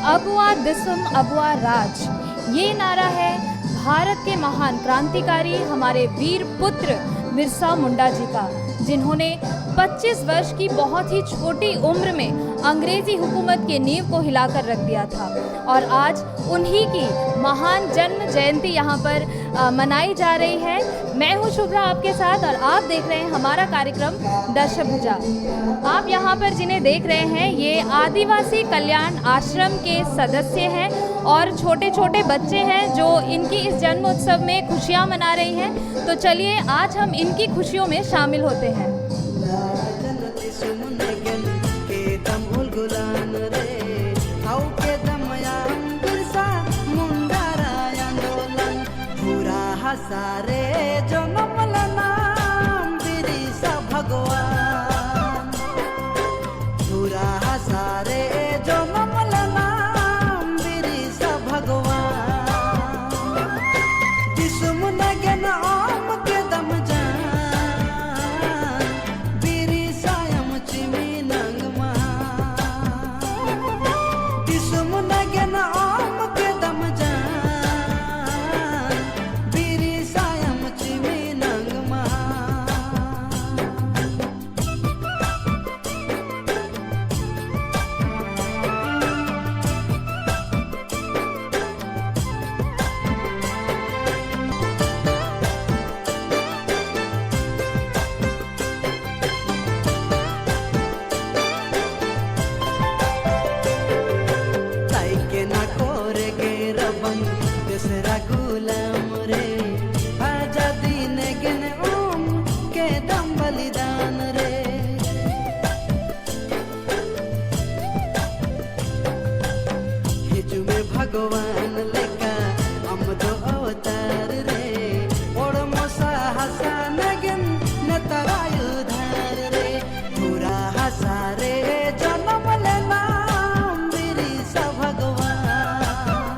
अबुआ दिसुम अबुआ राज, ये नारा है भारत के महान क्रांतिकारी हमारे वीर पुत्र बिरसा मुंडा जी का, जिन्होंने 25 वर्ष की बहुत ही छोटी उम्र में अंग्रेजी हुकूमत की नींव को हिलाकर रख दिया था। और आज उन्हीं की महान जन्म जयंती यहाँ पर मनाई जा रही है। मैं हूँ शुभ्रा आपके साथ और आप देख रहे हैं हमारा कार्यक्रम दशभुजा। आप यहाँ पर जिन्हें देख रहे हैं ये आदिवासी कल्याण आश्रम के सदस्य हैं और छोटे छोटे बच्चे हैं जो इनकी इस जन्म उत्सव में खुशियाँ मना रही हैं। तो चलिए आज हम इनकी खुशियों में शामिल होते हैं। सारे जनम नाम बिरसा भगवान, पूरा सारे जनम नाम बिरसा भगवान, दिसुमुना के नाम के दम जान बिरसा यम चिमी नंग महान, दिसुमुना के नाम के दम जान भगवान लेका अमदो अवतार रे ओड़ मोसा हसा नगन नतरायु धार रे पूरा हसा रे जनम नाम बिरसा भगवान,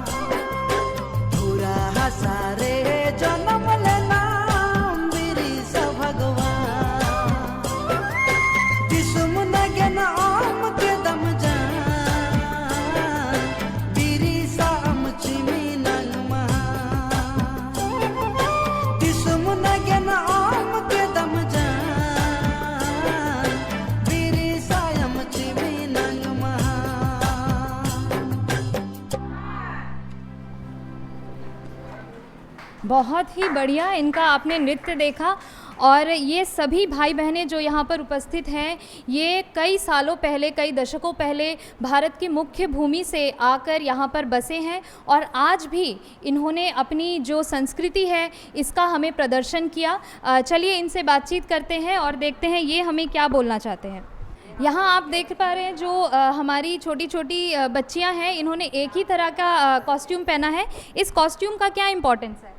बहुत ही बढ़िया इनका आपने नृत्य देखा। और ये सभी भाई बहनें जो यहाँ पर उपस्थित हैं, ये कई सालों पहले, कई दशकों पहले भारत की मुख्य भूमि से आकर यहाँ पर बसे हैं और आज भी इन्होंने अपनी जो संस्कृति है इसका हमें प्रदर्शन किया। चलिए इनसे बातचीत करते हैं और देखते हैं ये हमें क्या बोलना चाहते हैं। यहाँ आप देख पा रहे हैं जो हमारी छोटी छोटी बच्चियाँ हैं, इन्होंने एक ही तरह का कॉस्ट्यूम पहना है। इस कॉस्ट्यूम का क्या इम्पोर्टेंस है?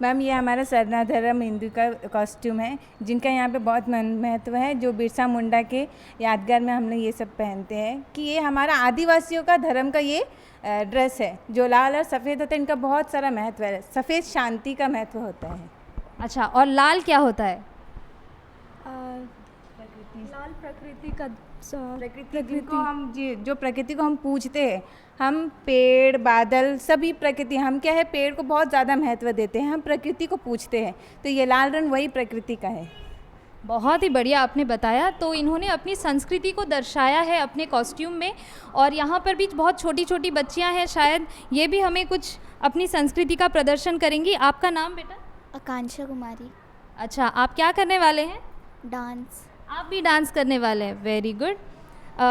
मैम, ये हमारा सरनाधर्म हिंदू का कॉस्ट्यूम है जिनका यहाँ पे बहुत महत्व है। जो बिरसा मुंडा के यादगार में हम लोग ये सब पहनते हैं कि ये हमारा आदिवासियों का धर्म का ये ड्रेस है जो लाल और सफ़ेद होता है। इनका बहुत सारा महत्व है। सफ़ेद शांति का महत्व होता है। अच्छा, और लाल क्या होता है? लाल प्रकृति का प्रकृति को हम जो प्रकृति को हम पूजते हैं, हम पेड़ बादल सभी प्रकृति, हम क्या है पेड़ को बहुत ज़्यादा महत्व देते हैं, हम प्रकृति को पूजते हैं, तो ये लाल रंग वही प्रकृति का है। बहुत ही बढ़िया आपने बताया। तो इन्होंने अपनी संस्कृति को दर्शाया है अपने कॉस्ट्यूम में। और यहाँ पर भी बहुत छोटी छोटी बच्चियाँ हैं, शायद ये भी हमें कुछ अपनी संस्कृति का प्रदर्शन करेंगी। आपका नाम बेटा? आकांक्षा कुमारी। अच्छा, आप क्या करने वाले हैं? डांस। आप भी डांस करने वाले हैं, वेरी गुड।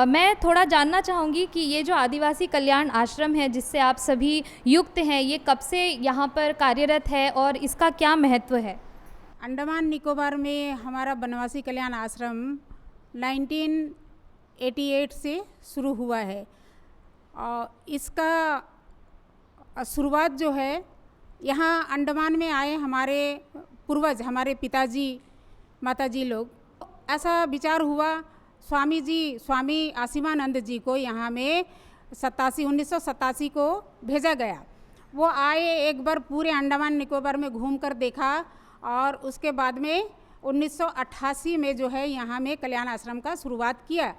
मैं थोड़ा जानना चाहूँगी कि ये जो आदिवासी कल्याण आश्रम है जिससे आप सभी युक्त हैं, ये कब से यहाँ पर कार्यरत है और इसका क्या महत्व है? अंडमान निकोबार में हमारा बनवासी कल्याण आश्रम 1988 से शुरू हुआ है। और इसका शुरुआत जो है यहाँ अंडमान में आए हमारे पूर्वज, हमारे पिताजी माताजी लोग, ऐसा विचार हुआ स्वामी आसीमानंद जी को यहाँ में 1987 को भेजा गया। वो आए, एक बार पूरे अंडमान निकोबार में घूम कर देखा और उसके बाद में 1988 में जो है यहाँ में कल्याण आश्रम का शुरुआत किया।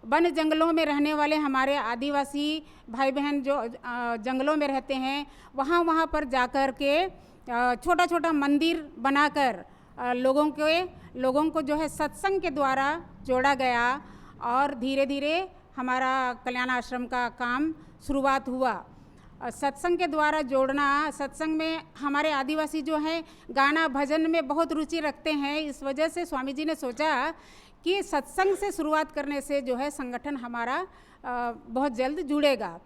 वन जंगलों में रहने वाले हमारे आदिवासी भाई बहन जो जंगलों में रहते हैं, वहाँ पर जाकर के छोटा छोटा मंदिर बनाकर लोगों को जो है सत्संग के द्वारा जोड़ा गया और धीरे धीरे हमारा कल्याण आश्रम का काम शुरुआत हुआ। सत्संग के द्वारा जोड़ना, सत्संग में हमारे आदिवासी जो हैं गाना भजन में बहुत रुचि रखते हैं। इस वजह से स्वामी जी ने सोचा कि सत्संग से शुरुआत करने से जो है संगठन हमारा बहुत जल्द जुड़ेगा।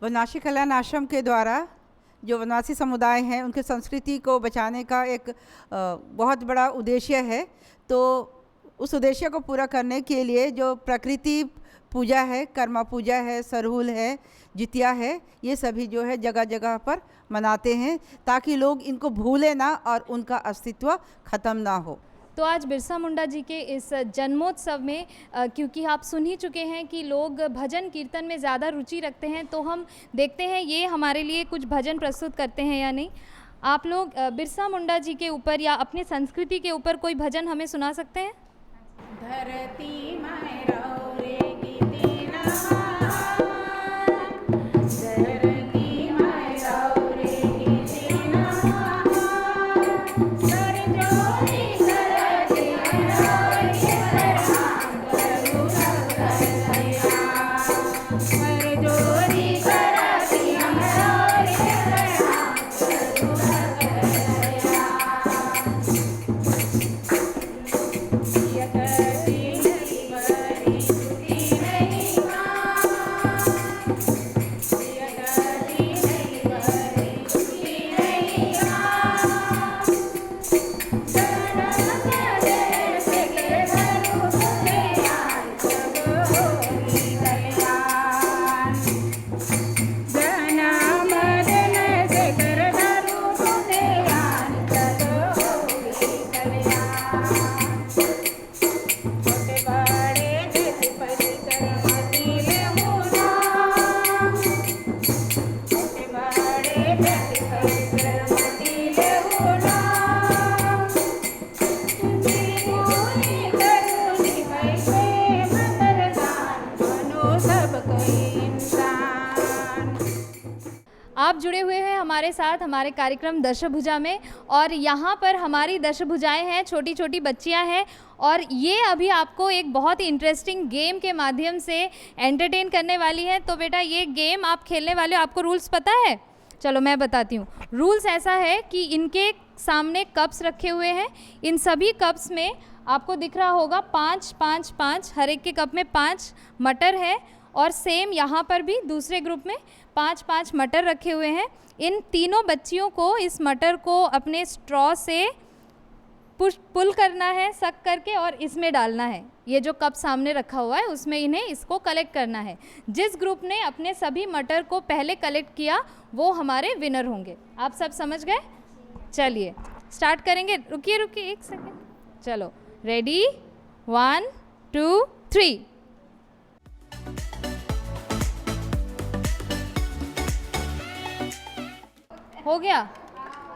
वनवासी कल्याण आश्रम के द्वारा जो वनवासी समुदाय हैं उनकी संस्कृति को बचाने का एक बहुत बड़ा उद्देश्य है। तो उस उद्देश्य को पूरा करने के लिए जो प्रकृति पूजा है, कर्मा पूजा है, सरहुल है, जितिया है, ये सभी जो है जगह जगह पर मनाते हैं ताकि लोग इनको भूले ना और उनका अस्तित्व ख़त्म ना हो। तो आज बिरसा मुंडा जी के इस जन्मोत्सव में क्योंकि आप सुन ही चुके हैं कि लोग भजन कीर्तन में ज़्यादा रुचि रखते हैं, तो हम देखते हैं ये हमारे लिए कुछ भजन प्रस्तुत करते हैं या नहीं। आप लोग बिरसा मुंडा जी के ऊपर या अपनी संस्कृति के ऊपर कोई भजन हमें सुना सकते हैं? धरती माय रौरे गीती नहान, धरती माय रौरे गीती नहान, कर जोरी करती रौरे प्रणाम करू रघुदया, कर जोरी करती रौरे प्रणाम करू रघुदया। आप जुड़े हुए हैं हमारे साथ हमारे कार्यक्रम दशभुजा में, और यहाँ पर हमारी दशभुजाएं हैं, छोटी छोटी बच्चियाँ हैं, और ये अभी आपको एक बहुत ही इंटरेस्टिंग गेम के माध्यम से एंटरटेन करने वाली है। तो बेटा ये गेम आप खेलने वाले हो, आपको रूल्स पता है? चलो मैं बताती हूँ। रूल्स ऐसा है कि इनके सामने कप्स रखे हुए हैं, इन सभी कप्स में आपको दिख रहा होगा 5 5 5, हर एक के कप में 5 मटर है, और सेम यहाँ पर भी दूसरे ग्रुप में 5 5 मटर रखे हुए हैं। इन तीनों बच्चियों को इस मटर को अपने स्ट्रॉ से पुल करना है, सक करके, और इसमें डालना है। ये जो कप सामने रखा हुआ है उसमें इन्हें इसको कलेक्ट करना है। जिस ग्रुप ने अपने सभी मटर को पहले कलेक्ट किया वो हमारे विनर होंगे। आप सब समझ गए? चलिए स्टार्ट करेंगे। रुकिए रुकिए एक सेकेंड। चलो रेडी, 1 2 3। हो गया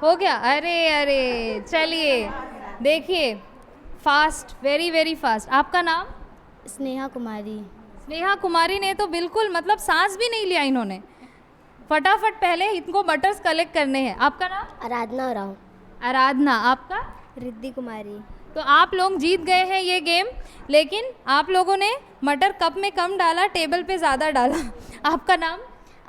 हो गया। अरे अरे चलिए देखिए, फास्ट, वेरी वेरी फास्ट। आपका नाम? स्नेहा कुमारी। स्नेहा कुमारी ने तो बिल्कुल मतलब सांस भी नहीं लिया इन्होंने, फटाफट पहले इनको बटर्स कलेक्ट करने हैं। आपका नाम? आराधना राव। आराधना। आपका? रिद्धि कुमारी। तो आप लोग जीत गए हैं ये गेम, लेकिन आप लोगों ने मटर कप में कम डाला, टेबल पे ज़्यादा डाला। आपका नाम?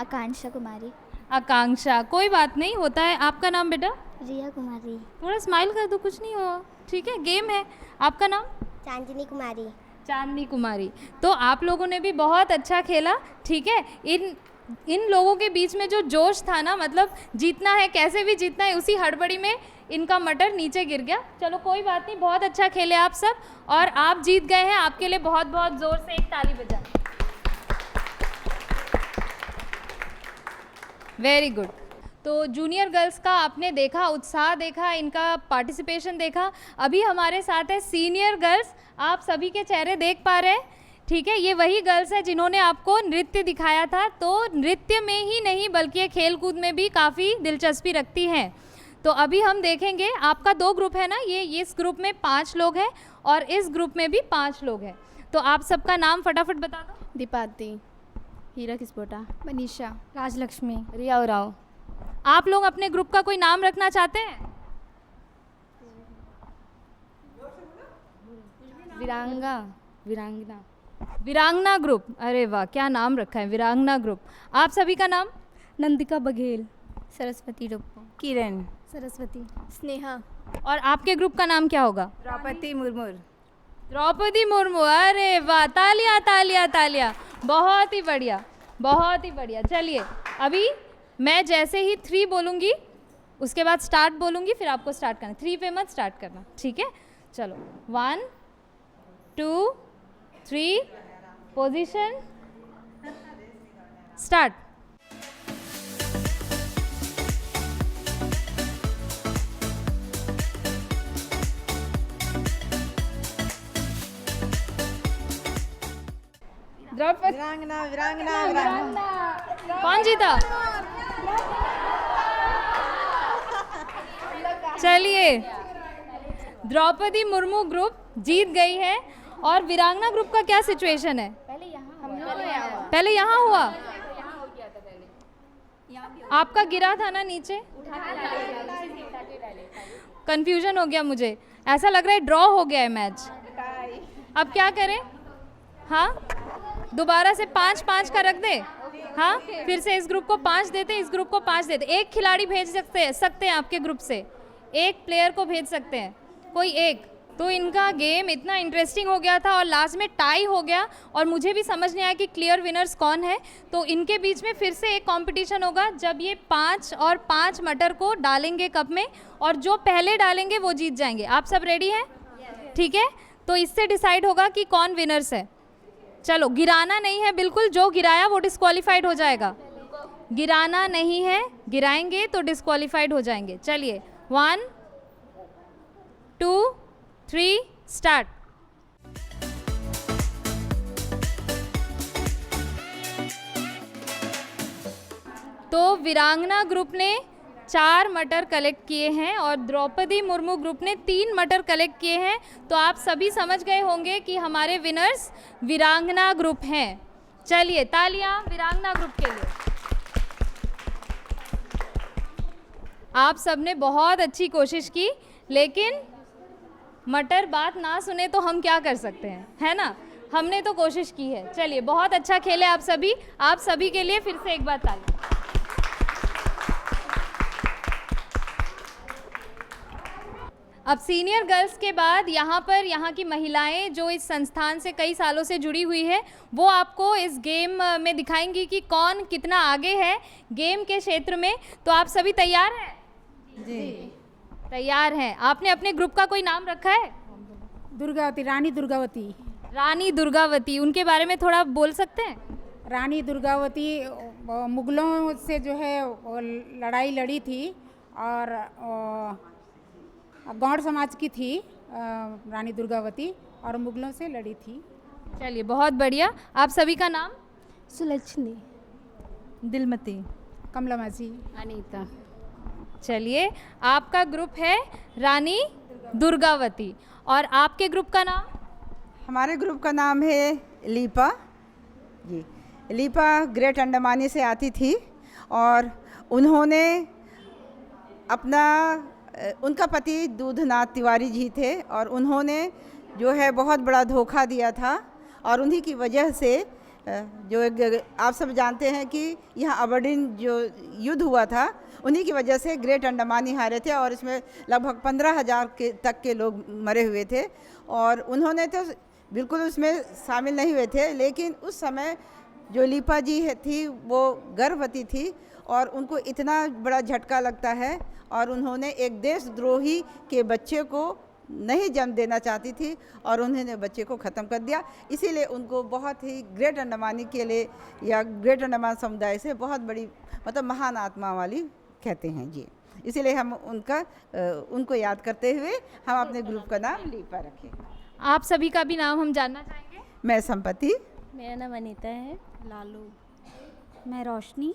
आकांक्षा कुमारी। आकांक्षा। कोई बात नहीं, होता है। आपका नाम बेटा? रिया कुमारी। थोड़ा स्माइल कर दो, कुछ नहीं हुआ, ठीक है, गेम है। आपका नाम? चांदनी कुमारी। चांदनी कुमारी। तो आप लोगों ने भी बहुत अच्छा खेला, ठीक है। इन लोगों के बीच में जो जोश था ना, मतलब जीतना है, कैसे भी जीतना है, उसी हड़बड़ी में इनका मटर नीचे गिर गया। चलो कोई बात नहीं, बहुत अच्छा खेले आप सब, और आप जीत गए हैं। आपके लिए बहुत बहुत ज़ोर से एक ताली बजाएं। Very good. तो जूनियर गर्ल्स का आपने देखा, उत्साह देखा, इनका पार्टिसिपेशन देखा। अभी हमारे साथ है सीनियर गर्ल्स। आप सभी के चेहरे देख पा रहे हैं, ठीक है। ये वही गर्ल्स है जिन्होंने आपको नृत्य दिखाया था। तो नृत्य में ही नहीं बल्कि ये खेल कूद में भी काफ़ी दिलचस्पी रखती हैं। तो अभी हम देखेंगे, आपका 2 ग्रुप है ना, ये इस ग्रुप में 5 लोग हैं और इस ग्रुप में भी 5 लोग हैं। तो आप सबका नाम फटाफट बता दो। दीपाती, हीरा किस्पोटा, मनीषा। राजलक्ष्मी, रिया उराव। आप लोग अपने ग्रुप का कोई नाम रखना चाहते हैं? वीरांगना, वीरांगना ग्रुप। अरे वाह, क्या नाम रखा है, वीरांगना ग्रुप। आप सभी का नाम? नंदिका बघेल, सरस्वती डुप्पो। किरण। सरस्वती। स्नेहा। और आपके ग्रुप का नाम क्या होगा? द्रौपदी मुर्मू। द्रौपदी मुर्मू। अरे वाह, तालियां तालियां तालियां, बहुत ही बढ़िया, बहुत ही बढ़िया। चलिए अभी मैं जैसे ही 3 बोलूँगी उसके बाद स्टार्ट बोलूँगी, फिर आपको स्टार्ट करना। 3 पे मत स्टार्ट करना, ठीक है। चलो 1 2 3, पोजीशन, स्टार्ट। द्रौपदी। वीरांगना वीरांगना वीरांगना। कौन जीता? चलिए, द्रौपदी मुर्मू ग्रुप जीत गई है। और वीरांगना ग्रुप का क्या सिचुएशन है? पहले यहाँ हुआ। आपका गिरा था ना नीचे, कंफ्यूजन हो गया मुझे, ऐसा लग रहा है ड्रॉ हो गया है मैच। अब क्या करें? हाँ, दोबारा से 5-5 का रख दे। हाँ, फिर से इस ग्रुप को 5 देते, इस ग्रुप को 5 देते। एक खिलाड़ी भेज सकते हैं आपके ग्रुप से, एक प्लेयर को भेज सकते हैं, कोई एक। तो इनका गेम इतना इंटरेस्टिंग हो गया था और लास्ट में टाई हो गया और मुझे भी समझ नहीं आया कि क्लियर विनर्स कौन है। तो इनके बीच में फिर से एक कंपटीशन होगा जब ये 5 और 5 मटर को डालेंगे कप में, और जो पहले डालेंगे वो जीत जाएंगे। आप सब रेडी हैं? ठीक है, तो इससे डिसाइड होगा कि कौन विनर्स है। चलो, गिराना नहीं है बिल्कुल, जो गिराया वो डिस्क्वालीफाइड हो जाएगा। गिराना नहीं है, गिराएंगे तो डिस्क्वालीफाइड हो जाएंगे। चलिए, 1 2 3 स्टार्ट। तो वीरांगना ग्रुप ने 4 मटर कलेक्ट किए हैं और द्रौपदी मुर्मू ग्रुप ने 3 मटर कलेक्ट किए हैं। तो आप सभी समझ गए होंगे कि हमारे विनर्स वीरांगना ग्रुप हैं। चलिए, तालियां वीरांगना ग्रुप के लिए। आप सबने बहुत अच्छी कोशिश की, लेकिन मटर बात ना सुने तो हम क्या कर सकते हैं, है ना? हमने तो कोशिश की है। चलिए, बहुत अच्छा खेले आप सभी। आप सभी के लिए फिर से एक बार ताली। अब सीनियर गर्ल्स के बाद यहाँ की महिलाएं जो इस संस्थान से कई सालों से जुड़ी हुई है, वो आपको इस गेम में दिखाएंगी कि कौन कितना आगे है गेम के क्षेत्र में। तो आप सभी तैयार हैं? जी, तैयार हैं। आपने अपने ग्रुप का कोई नाम रखा है? दुर्गावती, रानी दुर्गावती। रानी दुर्गावती, उनके बारे में थोड़ा बोल सकते हैं? रानी दुर्गावती मुगलों से जो है वो लड़ाई लड़ी थी और गौड़ समाज की थी रानी दुर्गावती, और मुगलों से लड़ी थी। चलिए, बहुत बढ़िया। आप सभी का नाम? सुलक्षणी, दिलमती, कमला जी, अनीता। चलिए, आपका ग्रुप है रानी दुर्गावती, और आपके ग्रुप का नाम? हमारे ग्रुप का नाम है लीपा जी। लीपा ग्रेट अंडमानी से आती थी और उन्होंने उनका पति दूधनाथ तिवारी जी थे और उन्होंने जो है बहुत बड़ा धोखा दिया था, और उन्हीं की वजह से जो आप सब जानते हैं कि यहाँ अबरडीन जो युद्ध हुआ था, उन्हीं की वजह से ग्रेट अंडमानी हारे थे और इसमें लगभग 15,000 तक के लोग मरे हुए थे। और उन्होंने तो बिल्कुल उसमें शामिल नहीं हुए थे, लेकिन उस समय जो लीपा जी थी वो गर्भवती थी और उनको इतना बड़ा झटका लगता है, और उन्होंने एक देशद्रोही के बच्चे को नहीं जन्म देना चाहती थी और उन्होंने बच्चे को ख़त्म कर दिया। इसीलिए उनको बहुत ही ग्रेट अंडमानी के लिए या ग्रेट अंडमान समुदाय से बहुत बड़ी मतलब महान आत्मा वाली कहते हैं जी। इसीलिए हम उनको याद करते हुए हम अपने ग्रुप का नाम लीपा रखे। आप सभी का भी नाम हम जानना चाहेंगे। मैं संपत्ति। मेरा नाम अनीता है। लालू। मैं रोशनी।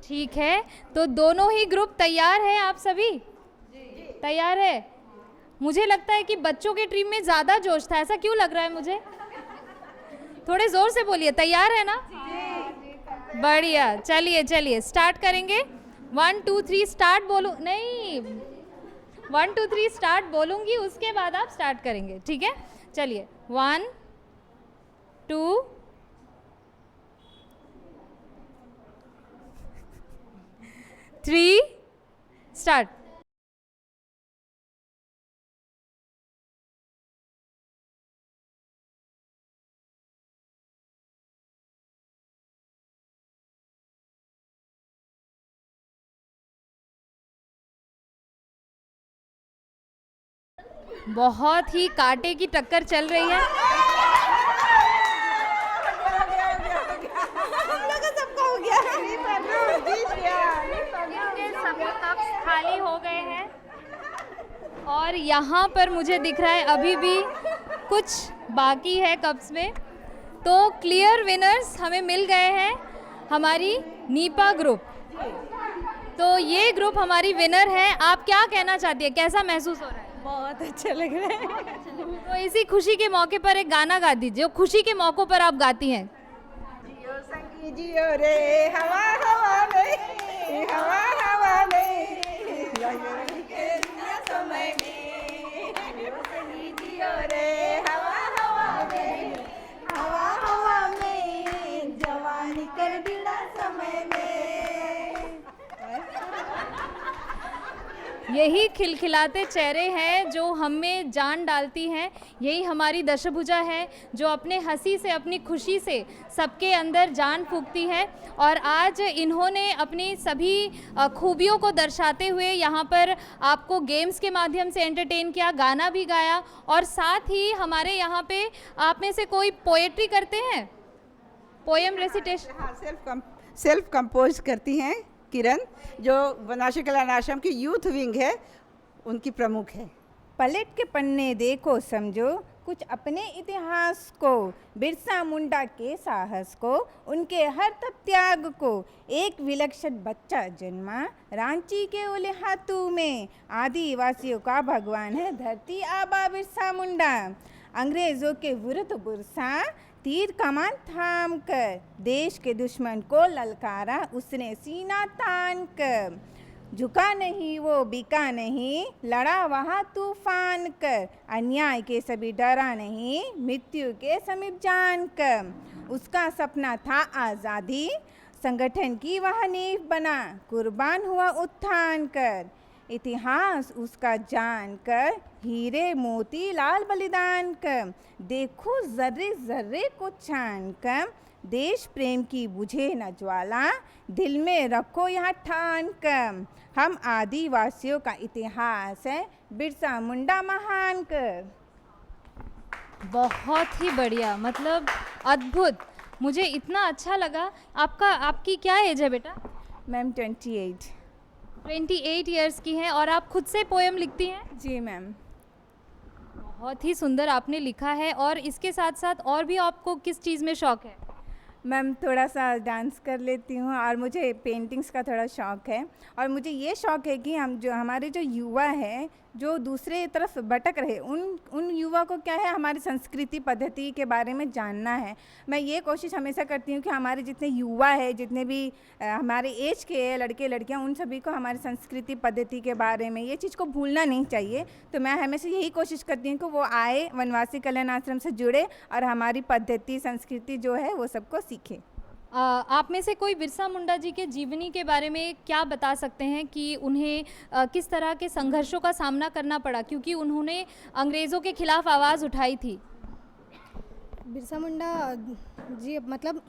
ठीक है, तो दोनों ही ग्रुप तैयार हैं? आप सभी तैयार है? मुझे लगता है कि बच्चों के टीम में ज़्यादा जोश था, ऐसा क्यों लग रहा है मुझे? थोड़े ज़ोर से बोलिए, तैयार है ना? बढ़िया। चलिए स्टार्ट करेंगे। 1 2 3 स्टार्ट बोलूँ? नहीं, 1 2 3 स्टार्ट बोलूँगी, उसके बाद आप स्टार्ट करेंगे, ठीक है? चलिए, 1 2 3 स्टार्ट। बहुत ही कांटे की टक्कर चल रही है। सभी कप्स खाली हो गए हैं और यहाँ पर मुझे दिख रहा है अभी भी कुछ बाकी है कप्स में। तो क्लियर विनर्स हमें मिल गए हैं, हमारी नीपा ग्रुप। तो ये ग्रुप हमारी विनर है। आप क्या कहना चाहती है, कैसा महसूस हो रहा है? बहुत अच्छा लग रहा है। तो इसी खुशी के मौके पर एक गाना गा दीजिए, जो खुशी के मौकों पर आप गाती हैं। जियो संगी जियो रे हवा हवा में, हवा हवा में, समय में, जियो संगी जियो रे हवा हवा में, हवा हवा में, जवानी कर दिला समय में। यही खिलखिलाते चेहरे हैं जो हम में जान डालती हैं। यही हमारी दशभुजा है जो अपने हंसी से, अपनी खुशी से सबके अंदर जान फूंकती है। और आज इन्होंने अपनी सभी खूबियों को दर्शाते हुए यहाँ पर आपको गेम्स के माध्यम से एंटरटेन किया, गाना भी गाया, और साथ ही हमारे यहाँ पे आप में से कोई पोएट्री करते हैं, पोएम रेसिटेशन? हाँ, सेल्फ कंपोज करती हैं किरण, जो बनारसी कल्याण आश्रम की यूथ विंग है, उनकी प्रमुख है। पलट के पन्ने देखो समझो कुछ अपने इतिहास को, बिरसा मुंडा के साहस को, उनके हर तप त्याग को। एक विलक्षण बच्चा जन्मा रांची के उलिहातू में, आदिवासियों का भगवान है धरती आबा बिरसा मुंडा। अंग्रेज़ों के विरुद्ध बुरसा तीर कमान थाम कर, देश के दुश्मन को ललकारा उसने सीना तान कर। झुका नहीं वो बिका नहीं, लड़ा वहाँ तूफान कर, अन्याय के सभी डरा नहीं, मृत्यु के समीप जान कर। उसका सपना था आज़ादी, संगठन की वह नींव बना, कुर्बान हुआ उत्थान कर। इतिहास उसका जान कर, हीरे मोती लाल बलिदान कर, देखो जर्रे जर्रे को छान कर, देश प्रेम की बुझे न ज्वाला, दिल में रखो यहाँ ठान कर। हम आदिवासियों का इतिहास है, बिरसा मुंडा महान कर। बहुत ही बढ़िया, मतलब अद्भुत, मुझे इतना अच्छा लगा। आपकी क्या एज है बेटा? मैम 28। 28 इयर्स की हैं और आप खुद से पोएम लिखती हैं? जी मैम। बहुत ही सुंदर आपने लिखा है। और इसके साथ साथ और भी आपको किस चीज़ में शौक़ है? मैम थोड़ा सा डांस कर लेती हूँ और मुझे पेंटिंग्स का थोड़ा शौक़ है। और मुझे ये शौक़ है कि हमारे जो युवा है जो दूसरे तरफ भटक रहे, उन युवा को क्या है, हमारी संस्कृति पद्धति के बारे में जानना है। मैं ये कोशिश हमेशा करती हूँ कि हमारे जितने युवा है, जितने भी हमारे एज के लड़के लड़कियाँ, उन सभी को हमारी संस्कृति पद्धति के बारे में ये चीज़ को भूलना नहीं चाहिए। तो मैं हमेशा यही कोशिश करती हूँ कि वो आए, वनवासी कल्याण आश्रम से जुड़े और हमारी पद्धति संस्कृति जो है वो सबको सीखे। आप में से कोई बिरसा मुंडा जी के जीवनी के बारे में क्या बता सकते हैं कि उन्हें किस तरह के संघर्षों का सामना करना पड़ा, क्योंकि उन्होंने अंग्रेज़ों के खिलाफ आवाज़ उठाई थी? बिरसा मुंडा जी मतलब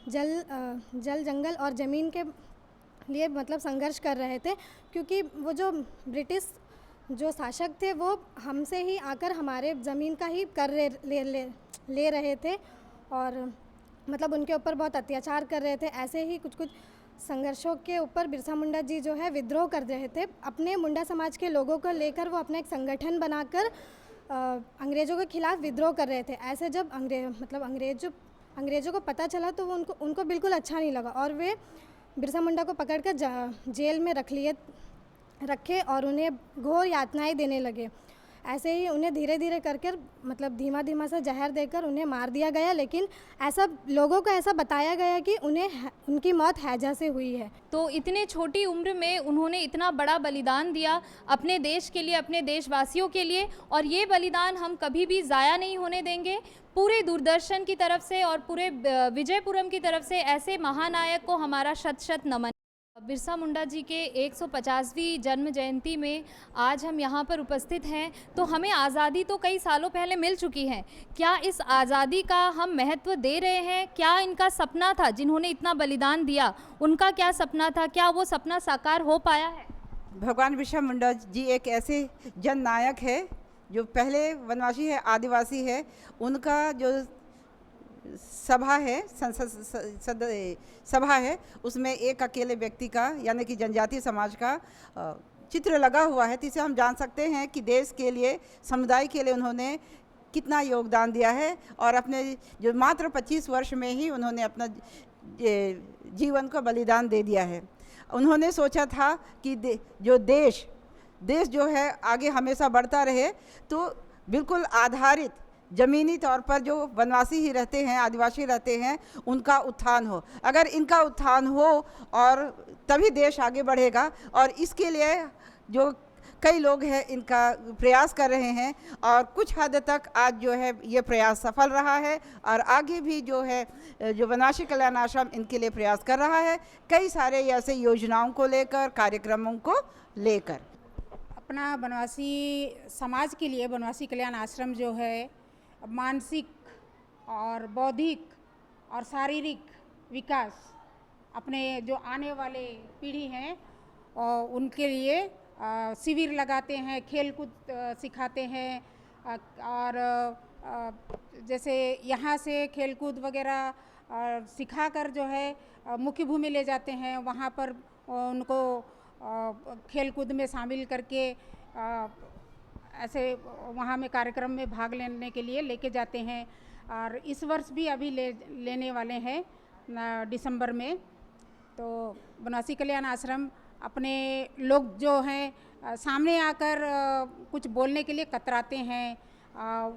जल जंगल और ज़मीन के लिए मतलब संघर्ष कर रहे थे, क्योंकि वो जो ब्रिटिश जो शासक थे वो हमसे ही आकर हमारे ज़मीन का ही कर ले रहे थे और मतलब उनके ऊपर बहुत अत्याचार कर रहे थे। ऐसे ही कुछ संघर्षों के ऊपर बिरसा मुंडा जी जो है विद्रोह कर रहे थे। अपने मुंडा समाज के लोगों को लेकर वो अपना एक संगठन बनाकर अंग्रेज़ों के खिलाफ विद्रोह कर रहे थे। ऐसे जब अंग्रेज़ों को पता चला तो वो उनको बिल्कुल अच्छा नहीं लगा और वे बिरसा मुंडा को पकड़कर जेल में रखे और उन्हें घोर यातनाएं देने लगे। ऐसे ही उन्हें धीरे धीरे कर मतलब धीमा धीमा सा जहर देकर उन्हें मार दिया गया, लेकिन ऐसा लोगों को ऐसा बताया गया कि उनकी मौत हैजा से हुई है। तो इतने छोटी उम्र में उन्होंने इतना बड़ा बलिदान दिया अपने देश के लिए, अपने देशवासियों के लिए, और ये बलिदान हम कभी भी ज़ाया नहीं होने देंगे। पूरे दूरदर्शन की तरफ से और पूरे विजयपुरम की तरफ से ऐसे महानायक को हमारा शत शत नमन। बिरसा मुंडा जी के 150वीं जन्म जयंती में आज हम यहाँ पर उपस्थित हैं। तो हमें आज़ादी तो कई सालों पहले मिल चुकी है, क्या इस आज़ादी का हम महत्व दे रहे हैं? क्या इनका सपना था, जिन्होंने इतना बलिदान दिया, उनका क्या सपना था, क्या वो सपना साकार हो पाया है? भगवान बिरसा मुंडा जी एक ऐसे जन नायक है जो पहले वनवासी है, आदिवासी है। उनका जो सभा है, संसद सभा है, उसमें एक अकेले व्यक्ति का यानी कि जनजातीय समाज का चित्र लगा हुआ है। तो इससे हम जान सकते हैं कि देश के लिए, समुदाय के लिए उन्होंने कितना योगदान दिया है और अपने जो मात्र 25 वर्ष में ही उन्होंने अपना जीवन को बलिदान दे दिया है। उन्होंने सोचा था कि देश जो है आगे हमेशा बढ़ता रहे, तो बिल्कुल आधारित ज़मीनी तौर पर जो वनवासी ही रहते हैं, आदिवासी रहते हैं, उनका उत्थान हो। अगर इनका उत्थान हो और तभी देश आगे बढ़ेगा, और इसके लिए जो कई लोग हैं इनका प्रयास कर रहे हैं, और कुछ हद तक आज जो है ये प्रयास सफल रहा है, और आगे भी जो है जो वनवासी कल्याण आश्रम इनके लिए प्रयास कर रहा है, कई सारे ऐसे योजनाओं को लेकर, कार्यक्रमों को लेकर। अपना वनवासी समाज के लिए वनवासी कल्याण आश्रम जो है मानसिक और बौद्धिक और शारीरिक विकास अपने जो आने वाले पीढ़ी हैं और उनके लिए शिविर लगाते हैं, खेलकूद सिखाते हैं, और जैसे यहाँ से खेलकूद वगैरह सिखाकर जो है मुख्य भूमि ले जाते हैं, वहाँ पर उनको खेलकूद में शामिल करके ऐसे वहाँ में कार्यक्रम में भाग लेने के लिए लेके जाते हैं। और इस वर्ष भी अभी लेने वाले हैं दिसंबर में। तो वनवासी कल्याण आश्रम अपने लोग जो हैं सामने आकर कुछ बोलने के लिए कतराते हैं,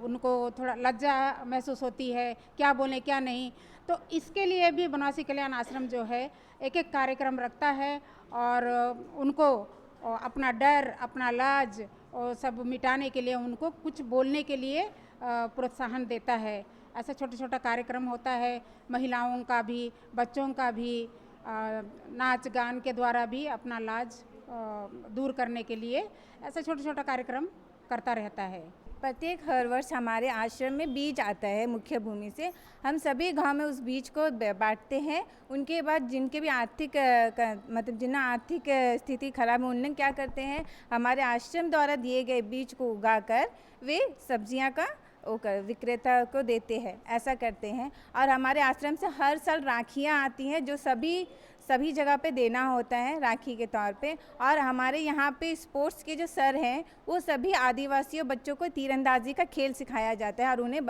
उनको थोड़ा लज्जा महसूस होती है, क्या बोलें क्या नहीं। तो इसके लिए भी वनवासी कल्याण आश्रम जो है एक एक कार्यक्रम रखता है, और उनको अपना डर, अपना लाज और सब मिटाने के लिए उनको कुछ बोलने के लिए प्रोत्साहन देता है। ऐसा छोटा छोटा कार्यक्रम होता है, महिलाओं का भी, बच्चों का भी, नाच गान के द्वारा भी अपना लाज दूर करने के लिए ऐसा छोटा छोटा कार्यक्रम करता रहता है। प्रत्येक हर वर्ष हमारे आश्रम में बीज आता है मुख्य भूमि से। हम सभी गांव में उस बीज को बांटते हैं। उनके बाद जिनके भी आर्थिक मतलब जिन्हें आर्थिक स्थिति खराब है, उन्हें क्या करते हैं, हमारे आश्रम द्वारा दिए गए बीज को उगाकर वे सब्जियां का विक्रेता को देते हैं, ऐसा करते हैं। और हमारे आश्रम से हर साल राखियाँ आती हैं जो सभी जगह पे देना होता है राखी के तौर पे। और हमारे यहाँ पे स्पोर्ट्स के जो सर हैं वो सभी आदिवासियों बच्चों को तीरंदाजी का खेल सिखाया जाता है, और उन्हें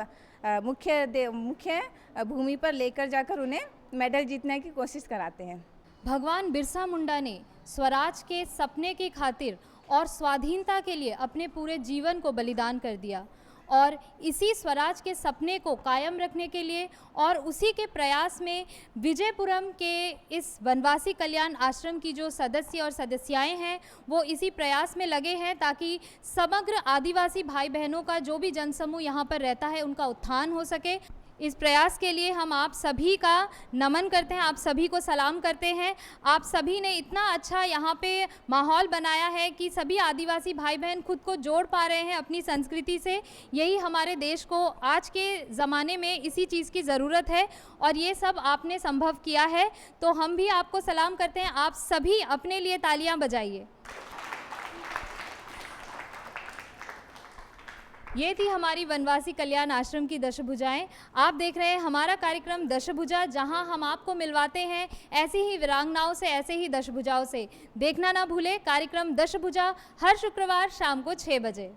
मुख्य भूमि पर लेकर जाकर उन्हें मेडल जीतने की कोशिश कराते हैं। भगवान बिरसा मुंडा ने स्वराज के सपने की खातिर और स्वाधीनता के लिए अपने पूरे जीवन को बलिदान कर दिया, और इसी स्वराज के सपने को कायम रखने के लिए और उसी के प्रयास में विजयपुरम के इस वनवासी कल्याण आश्रम की जो सदस्य और सदस्याएं हैं वो इसी प्रयास में लगे हैं ताकि समग्र आदिवासी भाई बहनों का जो भी जनसमूह यहाँ पर रहता है उनका उत्थान हो सके। इस प्रयास के लिए हम आप सभी का नमन करते हैं, आप सभी को सलाम करते हैं। आप सभी ने इतना अच्छा यहाँ पे माहौल बनाया है कि सभी आदिवासी भाई बहन खुद को जोड़ पा रहे हैं अपनी संस्कृति से। यही हमारे देश को आज के ज़माने में इसी चीज़ की ज़रूरत है, और ये सब आपने संभव किया है। तो हम भी आपको सलाम करते हैं। आप सभी अपने लिए तालियां बजाइए। ये थी हमारी वनवासी कल्याण आश्रम की दशभुजाएं। आप देख रहे हैं हमारा कार्यक्रम दशभुजा, जहां हम आपको मिलवाते हैं ऐसी ही वीरांगनाओं से, ऐसे ही दशभुजाओं से। देखना ना भूले कार्यक्रम दशभुजा हर शुक्रवार शाम को 6 बजे।